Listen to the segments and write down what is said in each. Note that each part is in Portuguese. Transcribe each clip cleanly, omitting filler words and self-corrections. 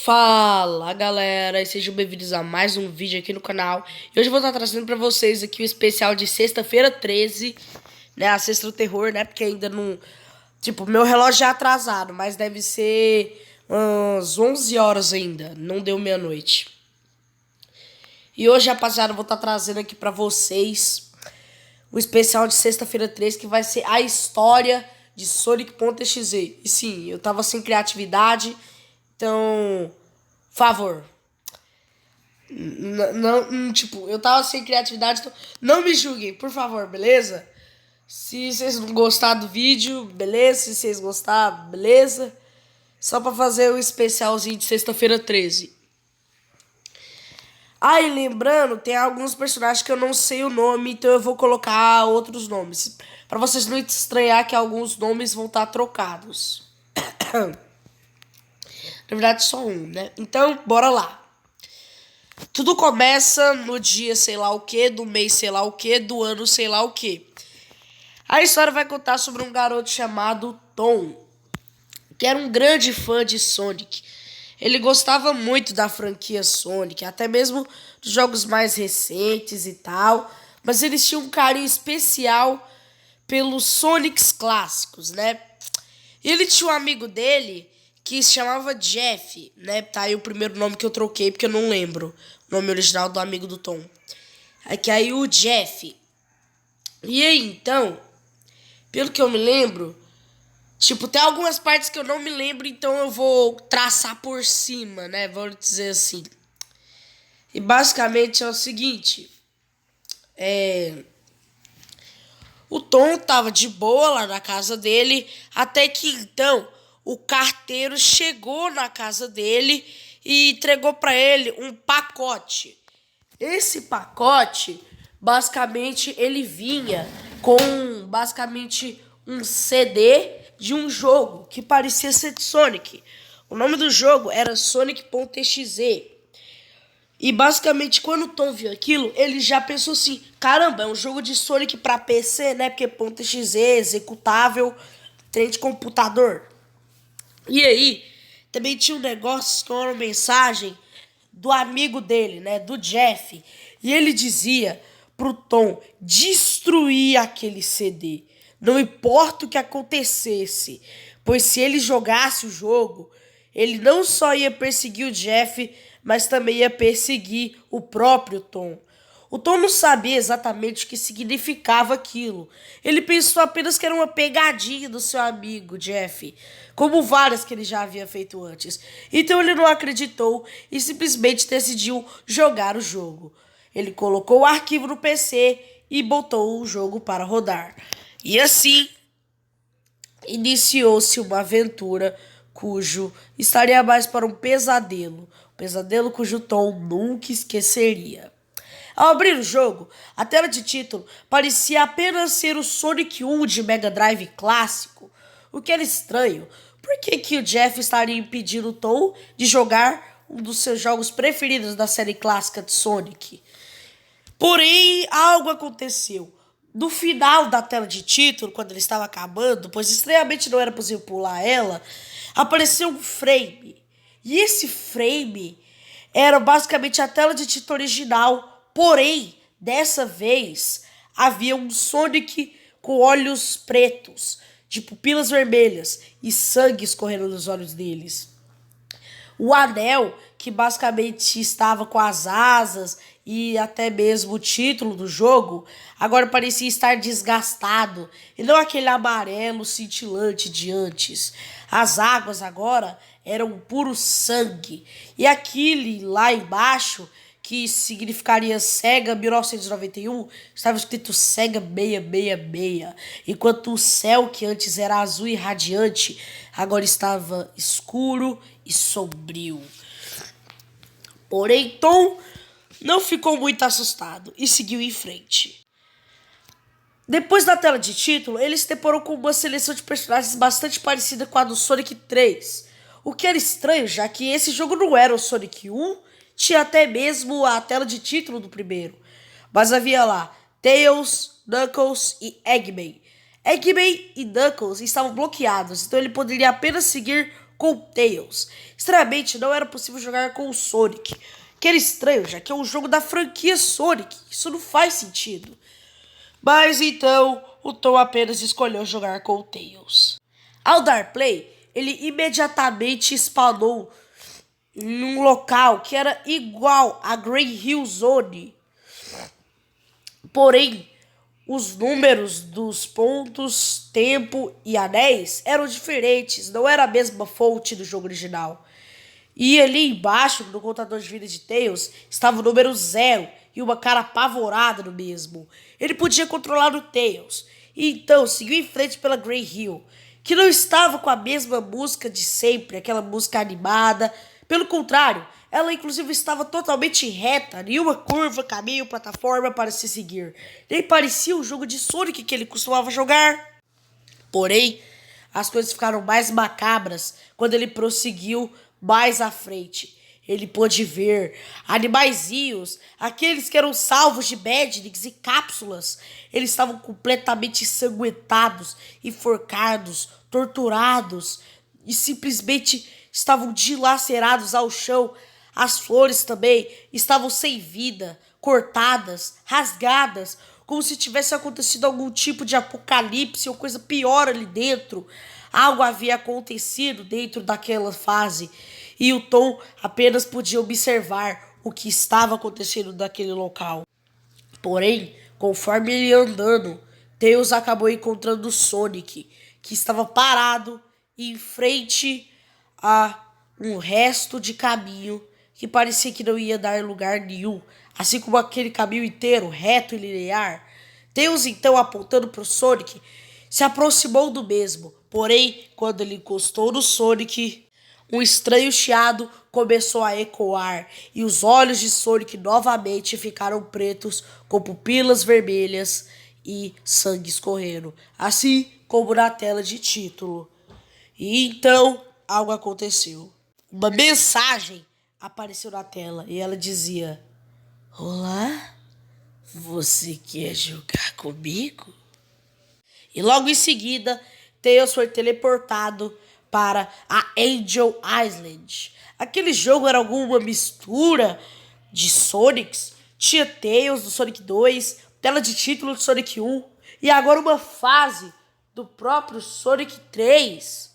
Fala galera, e sejam bem-vindos a mais um vídeo aqui no canal. E hoje eu vou estar trazendo pra vocês aqui o especial de sexta-feira 13, né, a sexta do terror, né, porque ainda não... Tipo, meu relógio já é atrasado, mas deve ser umas 11 horas ainda, não deu meia-noite. E hoje, rapaziada, eu vou estar trazendo aqui pra vocês o especial de sexta-feira 13, que vai ser a história de Sonic.exe. E sim, eu tava sem criatividade, então, favor, não, tipo, eu tava sem criatividade, então não me julguem, por favor, beleza? Se vocês não gostaram do vídeo, beleza? Se vocês gostaram, beleza? Só pra fazer o especialzinho de sexta-feira 13. Ah, e lembrando, tem alguns personagens que eu não sei o nome, então eu vou colocar outros nomes. Pra vocês não estranhar que alguns nomes vão estar trocados. Na verdade, só um, né? Então, bora lá. Tudo começa no dia sei lá o que, do mês sei lá o que, do ano sei lá o que. A história vai contar sobre um garoto chamado Tom, que era um grande fã de Sonic. Ele gostava muito da franquia Sonic, até mesmo dos jogos mais recentes e tal. Mas ele tinha um carinho especial pelos Sonics clássicos, né? E ele tinha um amigo dele que se chamava Jeff, né? Tá aí o primeiro nome que eu troquei, porque eu não lembro o nome original do amigo do Tom. É que aí o Jeff. E aí, então, pelo que eu me lembro, tipo, tem algumas partes que eu não me lembro, então eu vou traçar por cima, né? Vou dizer assim. E basicamente é o seguinte. O Tom tava de boa lá na casa dele, até que então o carteiro chegou na casa dele e entregou para ele um pacote. Esse pacote, basicamente, ele vinha com basicamente um CD de um jogo que parecia ser de Sonic. O nome do jogo era Sonic.exe. E basicamente, quando o Tom viu aquilo, ele já pensou assim: caramba, é um jogo de Sonic pra PC, né? Porque .exe, executável, trem de computador. E aí, também tinha um negócio com uma mensagem do amigo dele, né? Do Jeff. E ele dizia pro Tom destruir aquele CD. Não importa o que acontecesse. Pois se ele jogasse o jogo, ele não só ia perseguir o Jeff, mas também ia perseguir o próprio Tom. O Tom não sabia exatamente o que significava aquilo. Ele pensou apenas que era uma pegadinha do seu amigo Jeff, como várias que ele já havia feito antes. Então ele não acreditou e simplesmente decidiu jogar o jogo. Ele colocou o arquivo no PC e botou o jogo para rodar. E assim iniciou-se uma aventura cujo estaria mais para um pesadelo cujo Tom nunca esqueceria. Ao abrir o jogo, a tela de título parecia apenas ser o Sonic 1 de Mega Drive clássico, o que era estranho. Por que o Jeff estaria impedindo o Tom de jogar um dos seus jogos preferidos da série clássica de Sonic? Porém, algo aconteceu. No final da tela de título, quando ele estava acabando, pois estranhamente não era possível pular ela, apareceu um frame. E esse frame era basicamente a tela de título original, porém, dessa vez, havia um Sonic com olhos pretos, de pupilas vermelhas e sangue escorrendo nos olhos deles. O anel, que basicamente estava com as asas e até mesmo o título do jogo, agora parecia estar desgastado e não aquele amarelo cintilante de antes. As águas agora eram puro sangue e aquele lá embaixo, que significaria Sega 1991, estava escrito Sega 666, enquanto o céu, que antes era azul e radiante, agora estava escuro e sombrio. Porém, Tom não ficou muito assustado e seguiu em frente. Depois da tela de título, ele se deparou com uma seleção de personagens bastante parecida com a do Sonic 3, o que era estranho, já que esse jogo não era o Sonic 1, tinha até mesmo a tela de título do primeiro. Mas havia lá Tails, Knuckles e Eggman. Eggman e Knuckles estavam bloqueados, então ele poderia apenas seguir com Tails. Estranhamente, não era possível jogar com o Sonic. Que era estranho, já que é um jogo da franquia Sonic. Isso não faz sentido. Mas então, o Tom apenas escolheu jogar com o Tails. Ao dar play, ele imediatamente spawnou em um local que era igual a Grey Hill Zone. Porém, os números dos pontos, tempo e anéis eram diferentes, não era a mesma fonte do jogo original. E ali embaixo, no contador de vida de Tails, estava o número 0 e uma cara apavorada no mesmo. Ele podia controlar o Tails, e então seguiu em frente pela Grey Hill, que não estava com a mesma música de sempre, aquela música animada. Pelo contrário, ela inclusive estava totalmente reta, nenhuma curva, caminho, plataforma para se seguir. Nem parecia o jogo de Sonic que ele costumava jogar. Porém, as coisas ficaram mais macabras quando ele prosseguiu mais à frente. Ele pôde ver animaizinhos, aqueles que eram salvos de Badniks e cápsulas. Eles estavam completamente ensanguentados, enforcados, torturados e simplesmente estavam dilacerados ao chão. As flores também estavam sem vida, cortadas, rasgadas, como se tivesse acontecido algum tipo de apocalipse ou coisa pior ali dentro. Algo havia acontecido dentro daquela fase e o Tom apenas podia observar o que estava acontecendo naquele local. Porém, conforme ele ia andando, Tails acabou encontrando o Sonic, que estava parado em frente a um resto de caminho que parecia que não ia dar lugar nenhum, assim como aquele caminho inteiro, reto e linear. Tails, então, apontando para o Sonic, se aproximou do mesmo. Porém, quando ele encostou no Sonic, um estranho chiado começou a ecoar e os olhos de Sonic novamente ficaram pretos, com pupilas vermelhas e sangue escorrendo, assim como na tela de título. E então, algo aconteceu. Uma mensagem apareceu na tela e ela dizia: "Olá, você quer jogar comigo?" E logo em seguida, Tails foi teleportado para a Angel Island. Aquele jogo era alguma mistura de Sonics. Tinha Tails do Sonic 2, tela de título do Sonic 1 e agora uma fase do próprio Sonic 3.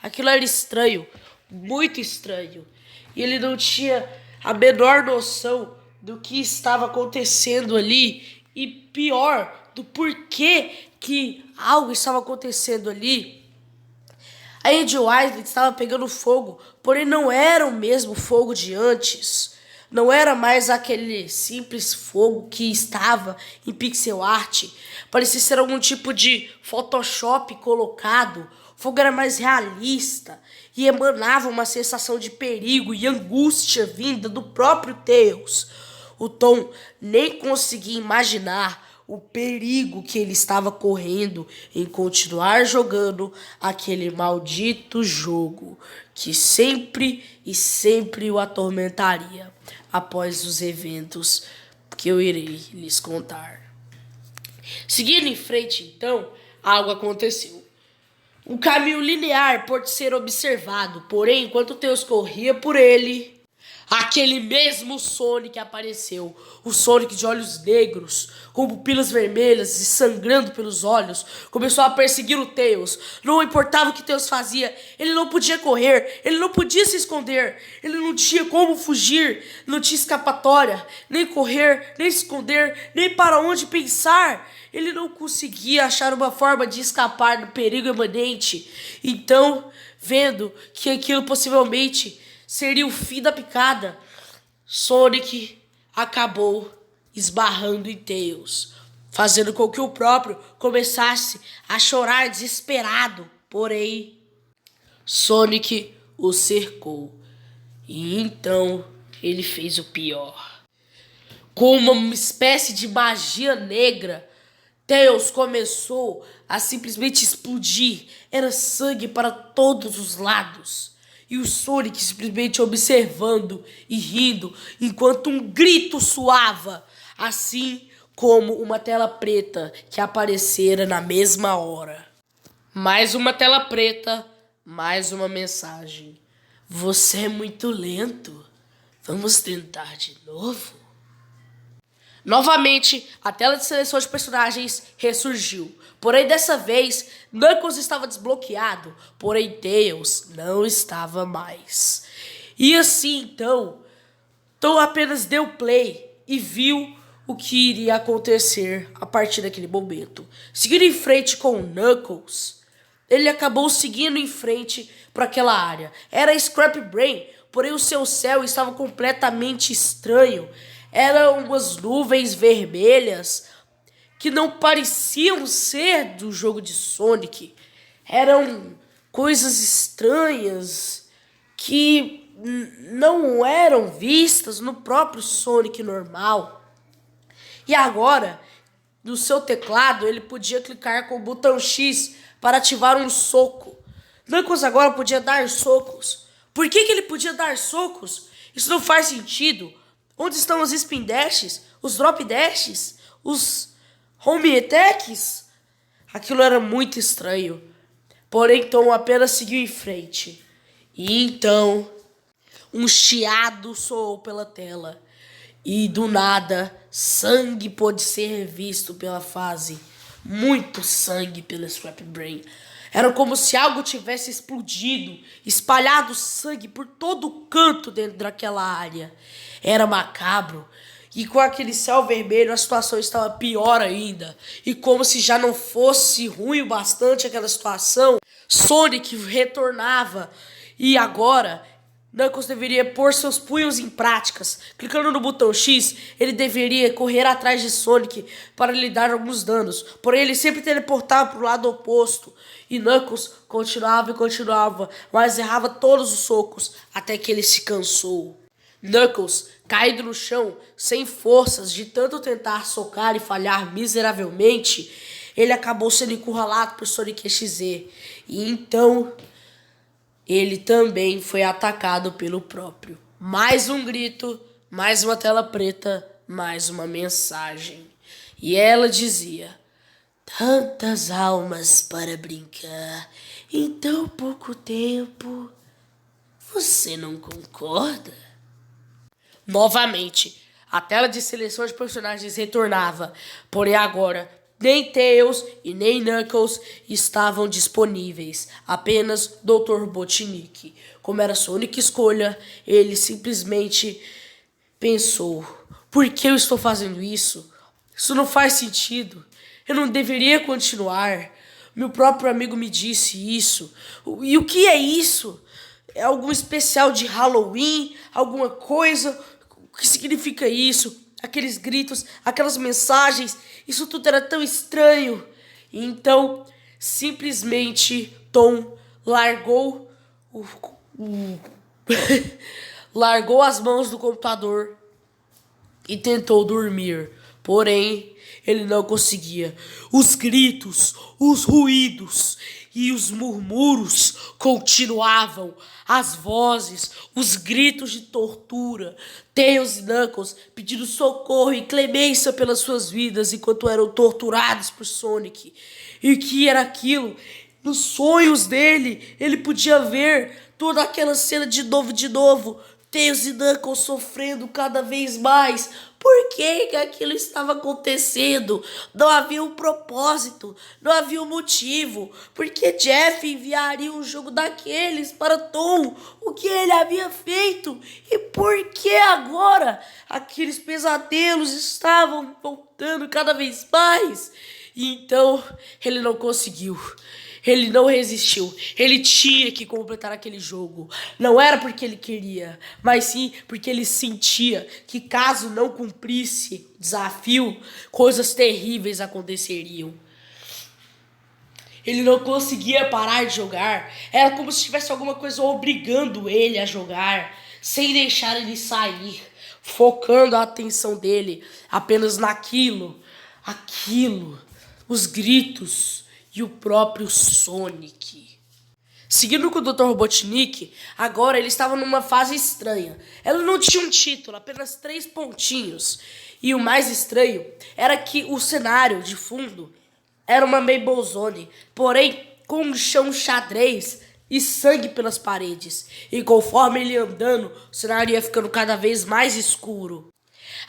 Aquilo era estranho, muito estranho. E ele não tinha a menor noção do que estava acontecendo ali e pior, do porquê que algo estava acontecendo ali. A Angel Island estava pegando fogo, porém não era o mesmo fogo de antes. Não era mais aquele simples fogo que estava em pixel art. Parecia ser algum tipo de Photoshop colocado. O fogo era mais realista e emanava uma sensação de perigo e angústia vinda do próprio Tails. O Tom nem conseguia imaginar o perigo que ele estava correndo em continuar jogando aquele maldito jogo que sempre e sempre o atormentaria após os eventos que eu irei lhes contar. Seguindo em frente, então, algo aconteceu. Um caminho linear pode ser observado, porém, enquanto Tails corria por ele, aquele mesmo Sonic apareceu. O Sonic de olhos negros, com pupilas vermelhas e sangrando pelos olhos, começou a perseguir o Tails. Não importava o que Tails fazia, ele não podia correr, ele não podia se esconder, ele não tinha como fugir, não tinha escapatória, nem correr, nem se esconder, nem para onde pensar. Ele não conseguia achar uma forma de escapar do perigo imanente. Então, vendo que aquilo possivelmente seria o fim da picada, Sonic acabou esbarrando em Tails, fazendo com que o próprio começasse a chorar desesperado. Porém, Sonic o cercou. E então ele fez o pior. Com uma espécie de magia negra, Tails começou a simplesmente explodir. Era sangue para todos os lados. E o Sonic simplesmente observando e rindo, enquanto um grito soava, assim como uma tela preta que aparecera na mesma hora. Mais uma tela preta mais uma mensagem. Você é muito lento. Vamos tentar de novo? Novamente, a tela de seleção de personagens ressurgiu. Porém, dessa vez, Knuckles estava desbloqueado, porém Tails não estava mais. E assim, então, Tom apenas deu play e viu o que iria acontecer a partir daquele momento. Seguindo em frente com o Knuckles, ele acabou seguindo em frente para aquela área. Era Scrap Brain, porém o seu céu estava completamente estranho. Eram umas nuvens vermelhas que não pareciam ser do jogo de Sonic. Eram coisas estranhas que não eram vistas no próprio Sonic normal. E agora, no seu teclado, ele podia clicar com o botão X para ativar um soco. Knuckles agora podia dar socos. Por que ele podia dar socos? Isso não faz sentido. Onde estão os spin dashes, os drop dashes, os home attacks? Aquilo era muito estranho. Porém, Tom apenas seguiu em frente. E então, um chiado soou pela tela. E do nada, sangue pôde ser visto pela fase. Muito sangue pela Scrap Brain. Era como se algo tivesse explodido, espalhado sangue por todo o canto dentro daquela área. Era macabro. E com aquele céu vermelho a situação estava pior ainda. E como se já não fosse ruim o bastante aquela situação, Sonic retornava. E agora Knuckles deveria pôr seus punhos em práticas. Clicando no botão X, ele deveria correr atrás de Sonic para lhe dar alguns danos. Porém, ele sempre teleportava para o lado oposto. E Knuckles continuava e continuava, mas errava todos os socos até que ele se cansou. Knuckles, caído no chão, sem forças de tanto tentar socar e falhar miseravelmente, ele acabou sendo encurralado por Sonic XZ. E então ele também foi atacado pelo próprio. Mais um grito, mais uma tela preta, mais uma mensagem. E ela dizia: tantas almas para brincar em tão pouco tempo. Você não concorda? Novamente, a tela de seleção de personagens retornava, porém agora nem Tails e nem Knuckles estavam disponíveis, apenas Dr. Robotnik. Como era sua única escolha, ele simplesmente pensou: por que eu estou fazendo isso? Isso não faz sentido. Eu não deveria continuar. Meu próprio amigo me disse isso. E o que é isso? É algum especial de Halloween? Alguma coisa? O que significa isso? Aqueles gritos, aquelas mensagens, isso tudo era tão estranho. E então, simplesmente, Tom largou largou as mãos do computador e tentou dormir. Porém, ele não conseguia. Os gritos, os ruídos e os murmúrios continuavam. As vozes, os gritos de tortura. Tails e Knuckles pedindo socorro e clemência pelas suas vidas enquanto eram torturados por Sonic. E o que era aquilo? Nos sonhos dele, ele podia ver toda aquela cena de novo. Tails e Knuckles sofrendo cada vez mais. Por que aquilo estava acontecendo? Não havia um propósito, não havia um motivo. Por que Jeff enviaria um jogo daqueles para Tom? O que ele havia feito? E por que agora aqueles pesadelos estavam voltando cada vez mais? E então ele não conseguiu. Ele não resistiu. Ele tinha que completar aquele jogo. Não era porque ele queria, mas sim porque ele sentia que caso não cumprisse o desafio, coisas terríveis aconteceriam. Ele não conseguia parar de jogar. Era como se tivesse alguma coisa obrigando ele a jogar, sem deixar ele sair, focando a atenção dele apenas naquilo, os gritos e o próprio Sonic. Seguindo com o Dr. Robotnik, agora ele estava numa fase estranha. Ela não tinha um título, apenas 3 pontinhos. E o mais estranho era que o cenário de fundo era uma Maple Zone, porém com um chão xadrez e sangue pelas paredes. E conforme ele ia andando, o cenário ia ficando cada vez mais escuro.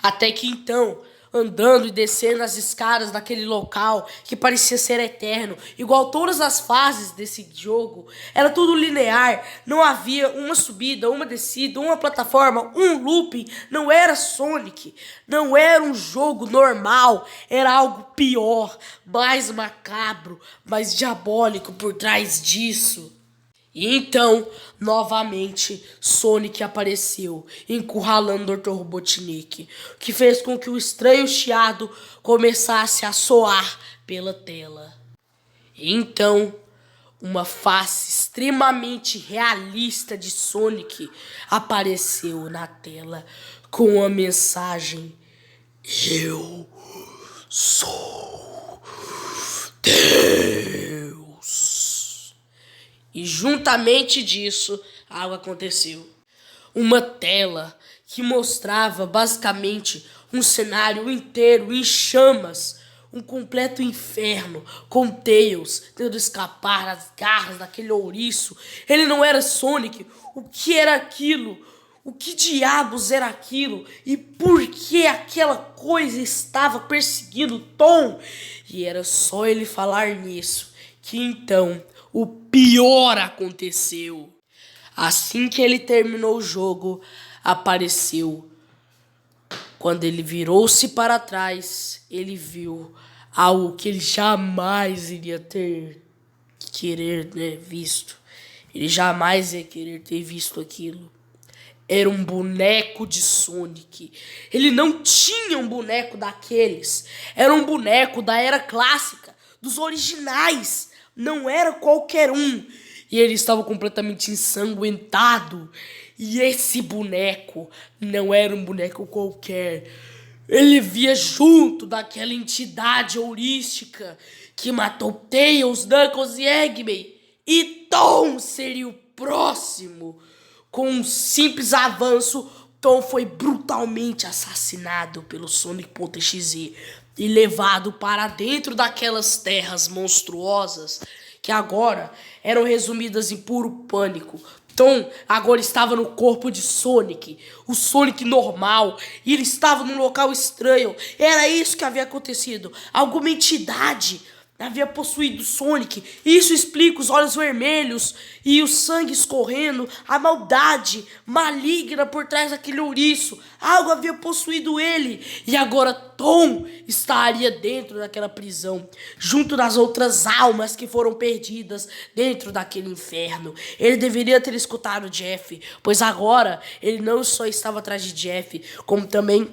Até que então, andando e descendo as escadas daquele local que parecia ser eterno, igual todas as fases desse jogo, era tudo linear, não havia uma subida, uma descida, uma plataforma, um looping, não era Sonic, não era um jogo normal, era algo pior, mais macabro, mais diabólico por trás disso. E então, novamente, Sonic apareceu, encurralando o Dr. Robotnik, o que fez com que o estranho chiado começasse a soar pela tela. E então, uma face extremamente realista de Sonic apareceu na tela com a mensagem: Eu sou Deus. E juntamente disso, algo aconteceu. Uma tela que mostrava basicamente um cenário inteiro em chamas, um completo inferno, com Tails tentando escapar das garras daquele ouriço. Ele não era Sonic. O que era aquilo? O que diabos era aquilo? E por que aquela coisa estava perseguindo Tom? E era só ele falar nisso que então o pior aconteceu. Assim que ele terminou o jogo, apareceu. Quando ele virou-se para trás, ele viu algo que ele jamais iria querer visto. Ele jamais ia querer ter visto aquilo. Era um boneco de Sonic. Ele não tinha um boneco daqueles. Era um boneco da era clássica, dos originais. Não era qualquer um. E ele estava completamente ensanguentado. E esse boneco não era um boneco qualquer. Ele via junto daquela entidade heurística que matou Tails, Knuckles e Eggman. E Tom seria o próximo. Com um simples avanço, Tom foi brutalmente assassinado pelo Sonic.exe e levado para dentro daquelas terras monstruosas que agora eram resumidas em puro pânico. Tom agora estava no corpo de Sonic, o Sonic normal, e ele estava num local estranho. Era isso que havia acontecido. Alguma entidade havia possuído Sonic. Isso explica os olhos vermelhos e o sangue escorrendo, a maldade maligna por trás daquele ouriço. Algo havia possuído ele. E agora Tom estaria dentro daquela prisão, junto das outras almas que foram perdidas dentro daquele inferno. Ele deveria ter escutado Jeff, pois agora ele não só estava atrás de Jeff, como também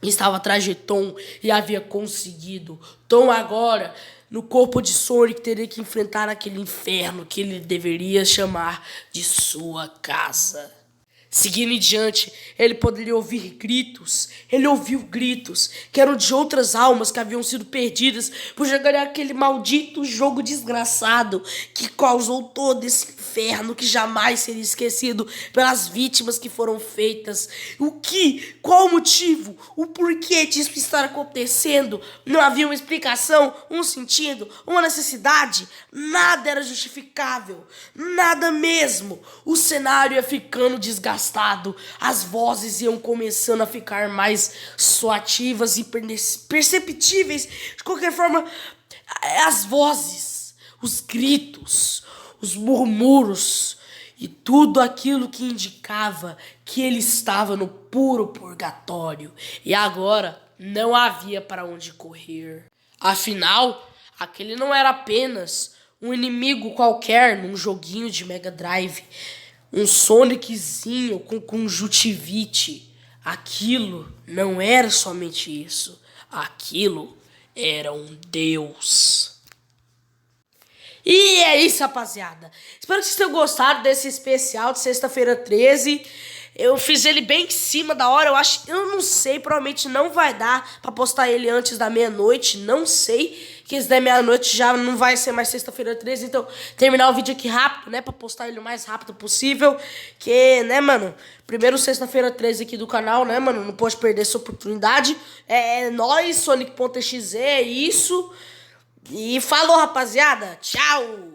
estava atrás de Tom e havia conseguido. Tom agora, no corpo de Sonic, teria que enfrentar aquele inferno que ele deveria chamar de sua casa. Seguindo em diante, ele poderia ouvir gritos. Ele ouviu gritos que eram de outras almas que haviam sido perdidas por jogar aquele maldito jogo desgraçado que causou todo esse inferno que jamais seria esquecido pelas vítimas que foram feitas. Qual o motivo? O porquê disso estar acontecendo? Não havia uma explicação, um sentido, uma necessidade. Nada era justificável. Nada mesmo. O cenário ia ficando desgastado. As vozes iam começando a ficar mais soativas e perceptíveis. De qualquer forma, as vozes, os gritos, os murmúrios e tudo aquilo que indicava que ele estava no puro purgatório. E agora não havia para onde correr. Afinal, aquele não era apenas um inimigo qualquer num joguinho de Mega Drive. Um Soniczinho com conjuntivite. Aquilo não era somente isso. Aquilo era um deus. E é isso, rapaziada. Espero que vocês tenham gostado desse especial de sexta-feira 13. Eu fiz ele bem em cima da hora. Eu não sei, provavelmente não vai dar pra postar ele antes da meia-noite. Não sei. Que se der meia-noite já não vai ser mais sexta-feira 13. Então, terminar o vídeo aqui rápido, né? Pra postar ele o mais rápido possível. Que, né, mano? Primeiro sexta-feira 13 aqui do canal, né, mano? Não pode perder essa oportunidade. É nóis, Sonic.exe, é isso. E falou, rapaziada. Tchau!